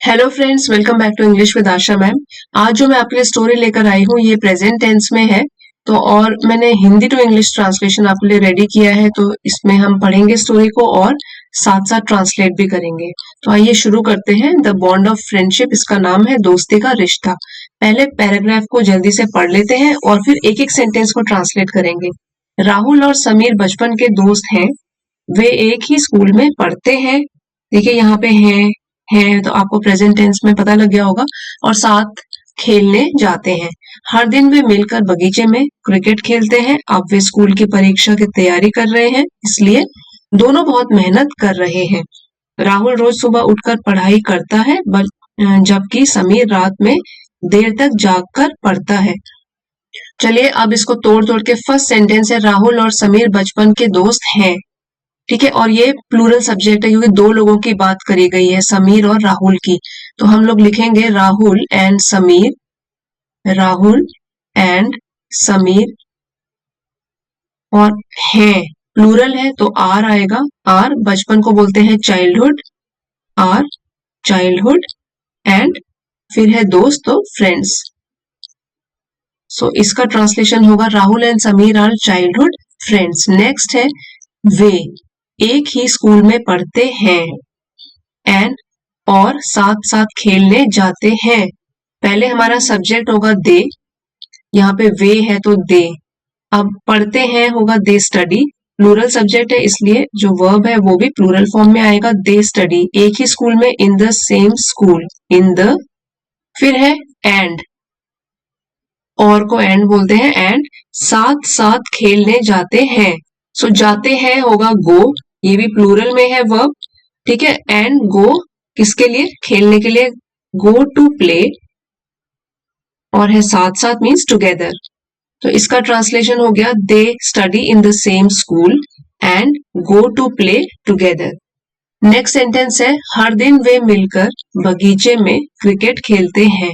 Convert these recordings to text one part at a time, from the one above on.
Hello friends, welcome back to English with Asha ma'am. आज जो मैं आपके लिए स्टोरी लेकर आई हूँ ये प्रेजेंट टेंस में है। तो और मैंने हिंदी टू इंग्लिश ट्रांसलेशन आपके लिए रेडी किया है, तो इसमें हम पढ़ेंगे स्टोरी को और साथ साथ ट्रांसलेट भी करेंगे। तो आइए शुरू करते हैं। द बॉन्ड ऑफ फ्रेंडशिप, इसका नाम है दोस्ती का रिश्ता। पहले पैराग्राफ को जल्दी से पढ़ लेते हैं और फिर एक एक सेंटेंस को ट्रांसलेट करेंगे। राहुल और समीर बचपन के दोस्त हैं। वे एक ही स्कूल में पढ़ते हैं। देखिए यहाँ पे है तो आपको प्रेजेंट टेंस में पता लग गया होगा। और साथ खेलने जाते हैं। हर दिन वे मिलकर बगीचे में क्रिकेट खेलते हैं। अब वे स्कूल की परीक्षा की तैयारी कर रहे हैं, इसलिए दोनों बहुत मेहनत कर रहे हैं। राहुल रोज सुबह उठकर पढ़ाई करता है, जबकि समीर रात में देर तक जागकर पढ़ता है। चलिए अब इसको तोड़ तोड़ के फर्स्ट सेंटेंस है, राहुल और समीर बचपन के दोस्त हैं। ठीक है, और ये प्लूरल सब्जेक्ट है क्योंकि दो लोगों की बात करी गई है, समीर और राहुल की। तो हम लोग लिखेंगे राहुल एंड समीर, राहुल एंड समीर। और हैं प्लूरल है तो आर आएगा। आर बचपन को बोलते हैं चाइल्डहुड, आर चाइल्डहुड। एंड फिर है दोस्त तो फ्रेंड्स। सो इसका ट्रांसलेशन होगा Rahul and Sameer our childhood friends. Next है वे एक ही स्कूल में पढ़ते हैं एंड और साथ साथ खेलने जाते हैं। पहले हमारा सब्जेक्ट होगा दे, यहाँ पे वे है तो दे। अब पढ़ते हैं होगा दे स्टडी, प्लूरल सब्जेक्ट है इसलिए जो वर्ब है वो भी प्लूरल फॉर्म में आएगा, दे स्टडी। एक ही स्कूल में, इन the same school, in the. फिर है एंड, और को एंड बोलते हैं, एंड साथ साथ खेलने जाते हैं। सो जाते हैं होगा गो, ये भी प्लूरल में है वर्ब। ठीक है, एंड गो किसके लिए, खेलने के लिए, गो टू प्ले। और है साथ साथ मीन्स टुगेदर। तो इसका ट्रांसलेशन हो गया they study in the same school and go to play together. Next sentence है हर दिन वे मिलकर बगीचे में क्रिकेट खेलते हैं।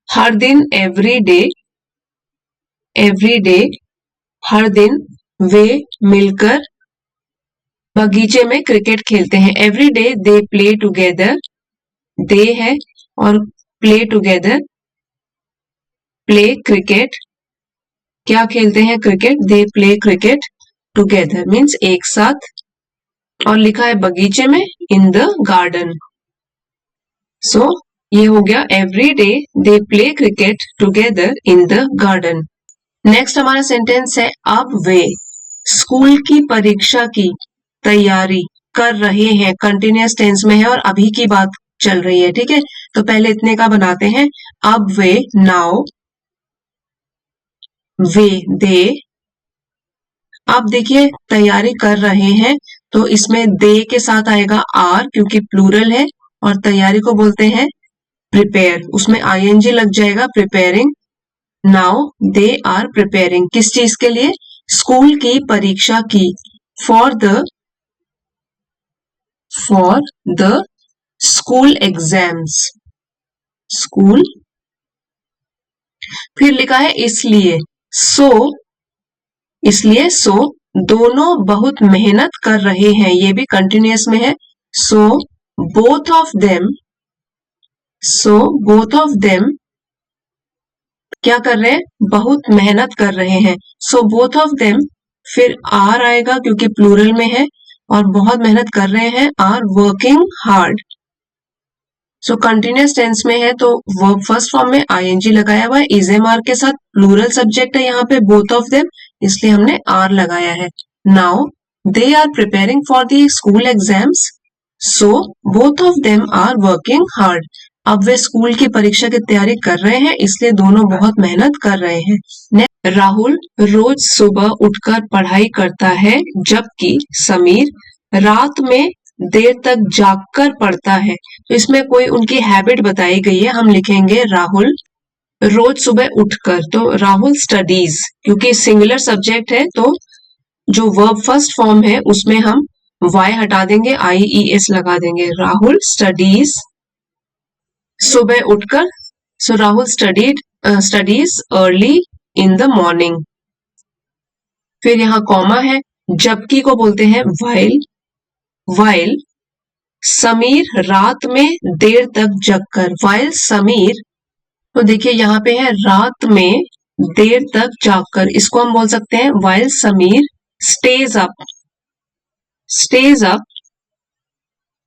हर दिन एवरी डे, एवरी डे, हर दिन वे मिलकर बगीचे में क्रिकेट खेलते हैं। Every day they play together, they है और प्ले टुगेदर, प्ले क्रिकेट। क्या खेलते हैं, cricket. They play cricket together means एक साथ। और लिखा है बगीचे में, इन द गार्डन। सो ये हो गया every day they play cricket together in the garden. Next हमारा सेंटेंस है अब वे स्कूल की परीक्षा की तैयारी कर रहे हैं। कंटिन्यूअस टेंस में है और अभी की बात चल रही है। ठीक है, तो पहले इतने का बनाते हैं। अब वे, नाउ, वे दे। अब देखिए तैयारी कर रहे हैं तो इसमें दे के साथ आएगा आर क्योंकि प्लूरल है, और तैयारी को बोलते हैं प्रिपेयर, उसमें आईएनजी लग जाएगा, preparing. Now they are preparing, किस चीज के लिए, स्कूल की परीक्षा की, for the school exams, school. फिर लिखा है इसलिए, इसलिए सो दोनों बहुत मेहनत कर रहे हैं, ये भी कंटिन्यूअस में है। सो both of them, so both of them क्या कर रहे हैं, बहुत मेहनत कर रहे हैं। सो बोथ ऑफ देम, फिर आर आएगा क्योंकि प्लूरल में है और बहुत मेहनत कर रहे हैं, are working hard. So continuous tense में है तो वर्ब फर्स्ट फॉर्म में आईएनजी लगाया हुआ है, इजेम के साथ। प्लूरल सब्जेक्ट है यहाँ पे बोथ ऑफ देम, इसलिए हमने आर लगाया है। Now they are preparing for the school exams, so both of them are working hard. अब वे स्कूल की परीक्षा की तैयारी कर रहे हैं, इसलिए दोनों बहुत मेहनत कर रहे हैं। राहुल रोज सुबह उठकर पढ़ाई करता है, जबकि समीर रात में देर तक जागकर पढ़ता है। तो इसमें कोई उनकी हैबिट बताई गई है। हम लिखेंगे राहुल रोज सुबह उठकर, तो राहुल स्टडीज, क्योंकि सिंगुलर सब्जेक्ट है तो जो वर्ब फर्स्ट फॉर्म है उसमें हम वाई हटा देंगे, IES लगा देंगे। राहुल स्टडीज, सुबह उठकर। So Rahul studies early in the morning. फिर यहाँ कॉमा है, जबकि को बोलते हैं वाइल, वाइल समीर रात में देर तक जगकर, वाइल समीर, तो देखिए यहाँ पे है रात में देर तक जागकर, इसको हम बोल सकते हैं while Sameer stays up, stays up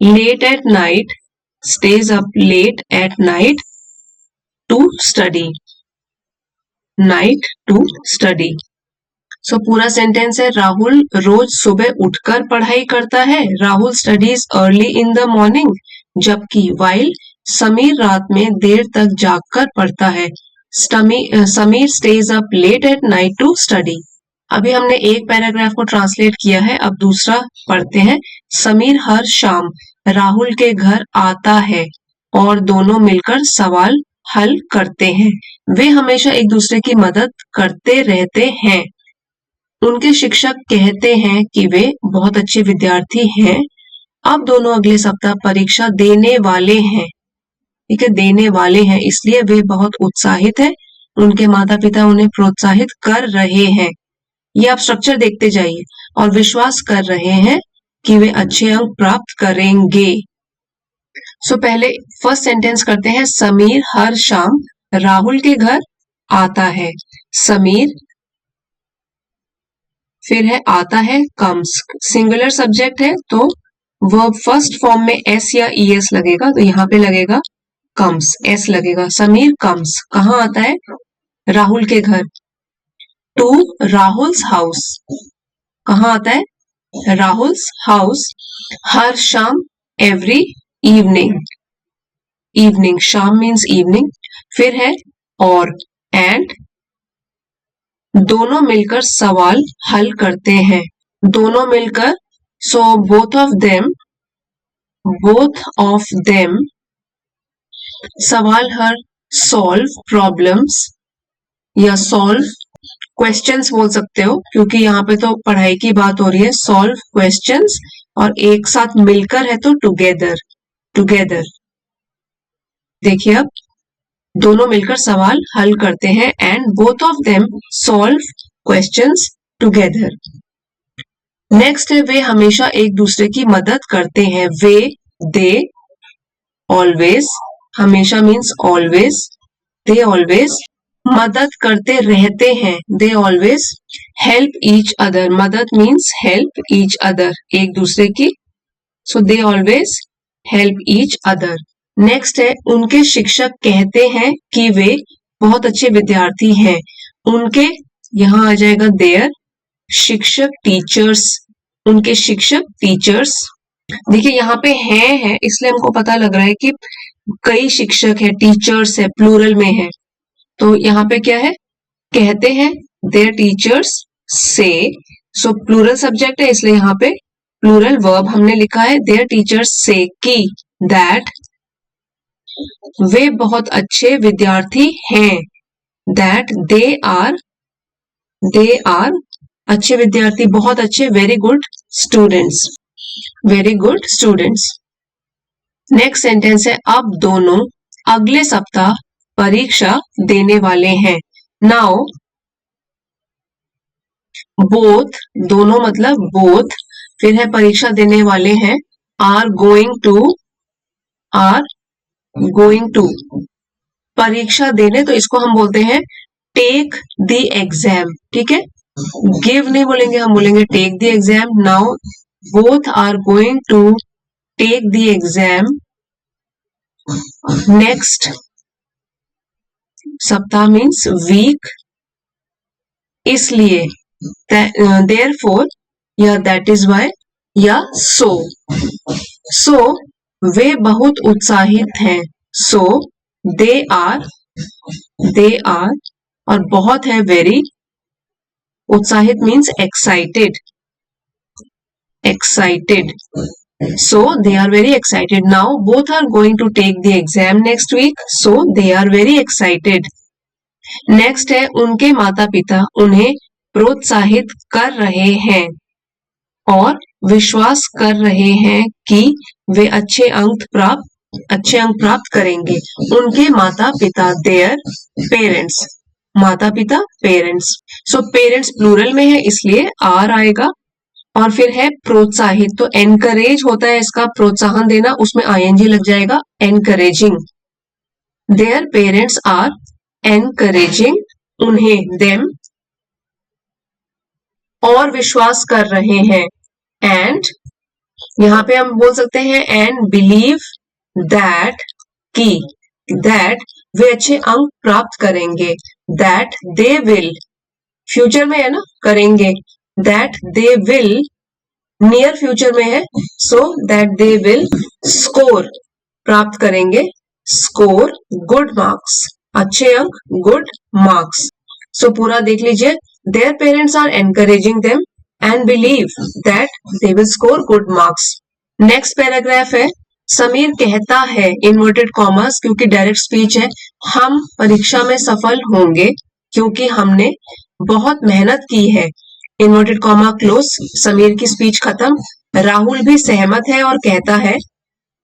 late at night, stays up late at night to study, night to study. So पूरा सेंटेंस है राहुल रोज सुबह उठकर पढ़ाई करता है, Rahul studies early in the morning, जबकि while समीर रात में देर तक जागकर पढ़ता है, Sameer stays up late at night to study. अभी हमने एक पैराग्राफ को ट्रांसलेट किया है, अब दूसरा पढ़ते हैं. समीर हर शाम राहुल के घर आता है और दोनों मिलकर सवाल हल करते हैं. वे हमेशा एक दूसरे की मदद करते रहते हैं. उनके शिक्षक कहते हैं कि वे बहुत अच्छे विद्यार्थी हैं. अब दोनों अगले सप्ताह परीक्षा देने वाले हैं, ठीक है, देने वाले हैं, इसलिए वे बहुत उत्साहित हैं. उनके माता पिता उन्हें प्रोत्साहित कर रहे हैं. ये आप स्ट्रक्चर देखते जाइए. और विश्वास कर रहे हैं कि वे अच्छे अंक प्राप्त करेंगे. सो पहले फर्स्ट सेंटेंस करते हैं. समीर हर शाम राहुल के घर आता है. समीर, फिर है आता है, कम्स, सिंगुलर सब्जेक्ट है तो वर्ब फर्स्ट फॉर्म में एस या ईएस लगेगा, तो यहाँ पे लगेगा कम्स, एस लगेगा. समीर कम्स, कहाँ आता है? राहुल के घर. टू राहुल्स हाउस, कहाँ आता है? Rahul's house. हर शाम, एवरी इवनिंग, इवनिंग, शाम मीन्स इवनिंग. फिर है और, एंड, दोनों मिलकर सवाल हल करते हैं. दोनों मिलकर, सो बोथ ऑफ देम सवाल हल, सॉल्व प्रॉब्लम्स या सॉल्व क्वेश्चंस बोल सकते हो, क्योंकि यहाँ पे तो पढ़ाई की बात हो रही है. सॉल्व क्वेश्चंस, और एक साथ मिलकर है तो टुगेदर, टुगेदर. देखिए अब दोनों मिलकर सवाल हल करते हैं. And both of them solve questions together. Next है वे हमेशा एक दूसरे की मदद करते हैं. वे, दे, ऑलवेज, हमेशा मीन्स ऑलवेज, दे ऑलवेज मदद करते रहते हैं. They always help each other, मदद मीन्स हेल्प ईच अदर, एक दूसरे की. So they always help each other. Next है उनके शिक्षक कहते हैं कि वे बहुत अच्छे विद्यार्थी हैं. उनके, यहां आ जाएगा देयर, शिक्षक टीचर्स, उनके शिक्षक टीचर्स. देखिए यहाँ पे है इसलिए हमको पता लग रहा है कि कई शिक्षक है, टीचर्स है, प्लूरल में है. तो यहाँ पे क्या है? कहते हैं, देयर टीचर्स से, सो प्लूरल सब्जेक्ट है इसलिए यहाँ पे प्लूरल वर्ब हमने लिखा है. देयर टीचर्स से कि दैट, वे बहुत अच्छे विद्यार्थी हैं. दैट दे आर अच्छे विद्यार्थी, बहुत अच्छे, very good students, very good students. Next sentence है अब दोनों अगले सप्ताह परीक्षा देने वाले हैं. नाउ बोथ, दोनों मतलब बोथ, फिर है परीक्षा देने वाले हैं. आर गोइंग टू परीक्षा देने, तो इसको हम बोलते हैं टेक द एग्जाम, ठीक है. गिव नहीं बोलेंगे, हम बोलेंगे take the exam. Now both are going to take the exam. Next सप्ताह मीन्स वीक, इसलिए, देयरफॉर या दैट इज वाई या सो. सो वे बहुत उत्साहित हैं. सो दे आर, और बहुत है वेरी, उत्साहित means excited, so they are very excited. Now both are going to take the exam next week, so they are very excited. next है उनके माता पिता उन्हें प्रोत्साहित कर रहे हैं और विश्वास कर रहे हैं कि वे अच्छे अंक प्राप्त करेंगे. उनके माता पिता, देयर पेरेंट्स, माता पिता पेरेंट्स. सो पेरेंट्स प्लूरल में है इसलिए आर आएगा. और फिर है प्रोत्साहित, तो एनकरेज होता है इसका प्रोत्साहन देना, उसमें आईएनजी लग जाएगा, encouraging. Their parents are encouraging, उन्हें, देम, और विश्वास कर रहे हैं, एंड यहां पे हम बोल सकते हैं एंड बिलीव दैट, की दैट वे अच्छे अंक प्राप्त करेंगे, दैट दे विल, फ्यूचर में है ना, करेंगे, that they will near future में है, so that they will score, प्राप्त करेंगे, स्कोर गुड मार्क्स, अच्छे अंक, गुड मार्क्स। सो पूरा देख लीजिए, their parents are encouraging them and believe that they will score good marks. Next paragraph है, समीर कहता है, इन्वर्टेड कॉमर्स क्योंकि डायरेक्ट स्पीच है, हम परीक्षा में सफल होंगे क्योंकि हमने बहुत मेहनत की है, इन्वर्टेड कॉमा क्लोज, समीर की स्पीच खत्म। राहुल भी सहमत है और कहता है,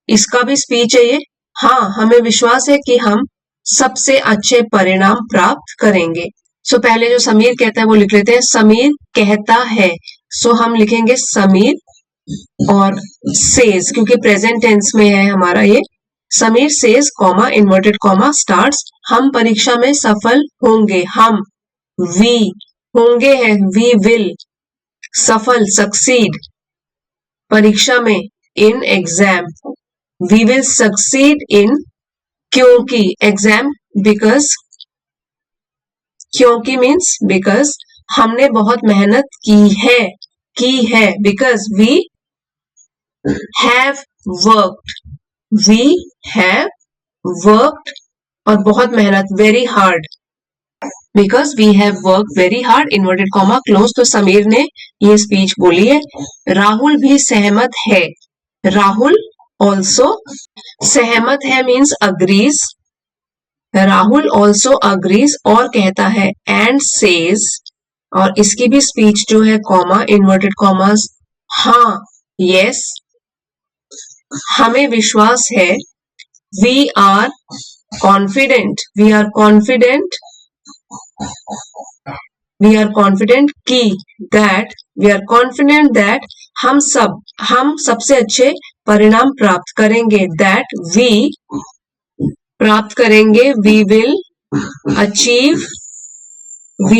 इसका भी स्पीच है ये, हाँ हमें विश्वास है कि हम सबसे अच्छे परिणाम प्राप्त करेंगे। सो पहले जो समीर कहता है वो लिख लेते हैं, समीर कहता है, सो हम लिखेंगे समीर और सेज, क्योंकि प्रेजेंट टेंस में है हमारा ये, Sameer says comma inverted comma starts, हम परीक्षा में सफल होंगे, हम, वी, होंगे है वी विल, सफल सक्सीड, परीक्षा में, in exam, we will succeed in, क्योंकि, एग्जाम, बिकॉज, क्योंकि मीन्स बिकॉज, हमने बहुत मेहनत की है, बिकॉज वी हैव वर्कड, और बहुत मेहनत, very hard, because we have work very hard, inverted comma close. तो समीर ने ये स्पीच बोली है। राहुल भी सहमत है, राहुल ऑल्सो, सहमत है means agrees, Rahul also agrees, और कहता है, एंड सेज, और इसकी भी स्पीच जो है कॉमा इन्वर्टेड कॉमास, हाँ, यस, हमें विश्वास है, we are confident, we are confident की, that, we are confident that, हम सबसे अच्छे परिणाम प्राप्त करेंगे, दैट वी, प्राप्त करेंगे, वी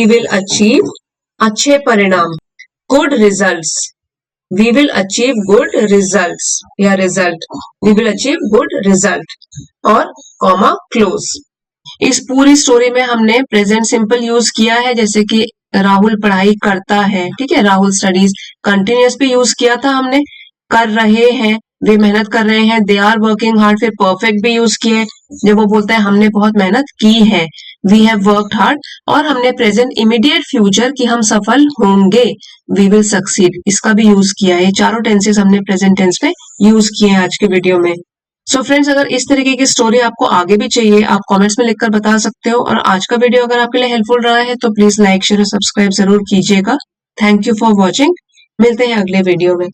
विल अचीव अच्छे परिणाम, good results, we will achieve good results, या result, we will achieve good result, और कॉमा क्लोज। इस पूरी स्टोरी में हमने प्रेजेंट सिंपल यूज किया है, जैसे कि राहुल पढ़ाई करता है, ठीक है, राहुल स्टडीज, कंटिन्यूअस भी यूज किया था हमने, कर रहे हैं, वे मेहनत कर रहे हैं, दे आर वर्किंग हार्ड, फिर परफेक्ट भी यूज किए जब वो बोलता है हमने बहुत मेहनत की है, वी हैव वर्कड हार्ड, और हमने प्रेजेंट इमीडिएट फ्यूचर कि हम सफल होंगे, वी विल सक्सीड, इसका भी यूज किया है। ये चारों टेंसेस हमने प्रेजेंट टेंस में यूज किए हैं आज के वीडियो में। सो फ्रेंड्स, अगर इस तरीके की स्टोरी आपको आगे भी चाहिए, आप कमेंट्स में लिखकर बता सकते हो, और आज का वीडियो अगर आपके लिए हेल्पफुल रहा है तो प्लीज लाइक, शेयर और सब्सक्राइब जरूर कीजिएगा। थैंक यू फॉर वॉचिंग, मिलते हैं अगले वीडियो में।